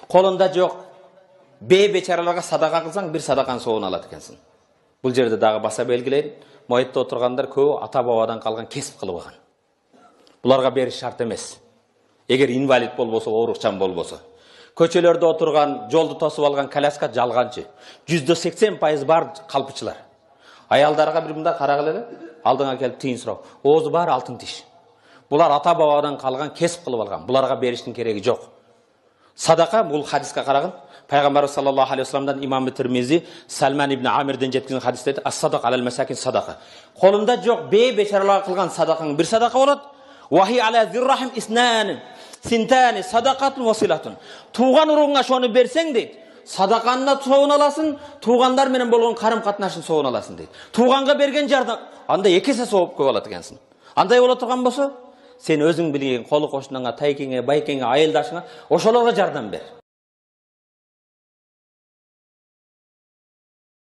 Қолында жоқ бейбечараларға садақа қылсаң, бір садақаны соғын алады екенсің. Бұл жерде дағы баса белгілейін. Мұхитта отырғандар көбі ата-бабадан қалған кесіп қылып алған. Бұларға беріш шарт емес. Егер инвалид болбоса, оорукчан болбоса. Көчелерде отырған, жолды тосып алған коляска жалғанчы. 80% бар қалпычылар. Аялдарға бір мында қарағыл еле, алдыңа келіп тиын сұрау. Оозу бар алтын тиш. Бұлар ата-бабадан қалған кесіп қылып алған. Бұларға беріштің керегі жоқ. Садақа, бұл хадисқа қарағын. Пайғамбар саллаллаху алейхи вассаламдан имам Тирмизи Салман ибн Амирден жеткізген хадисте айтады: "Ас-садақ алал масакин садақа." Қолында жоқ бейбечараларға қылған садақаң бір садақа болады. "Вахи ала зиррахим иснан синтани садақатун василатун." Туған ұрығыңа шоны берсең дейді, садақанына соғын аласың, туғандар менен болған қарым-қатынашын соғын аласың дейді. Туғанға берген жардам, анда екі есе соғып көп алады екенсің. Андай бола тұрған болса, сен өзің білген қолы қошыныңа, тайкеңе, байкеңе, айылдашыңа ошоларға жардам бер.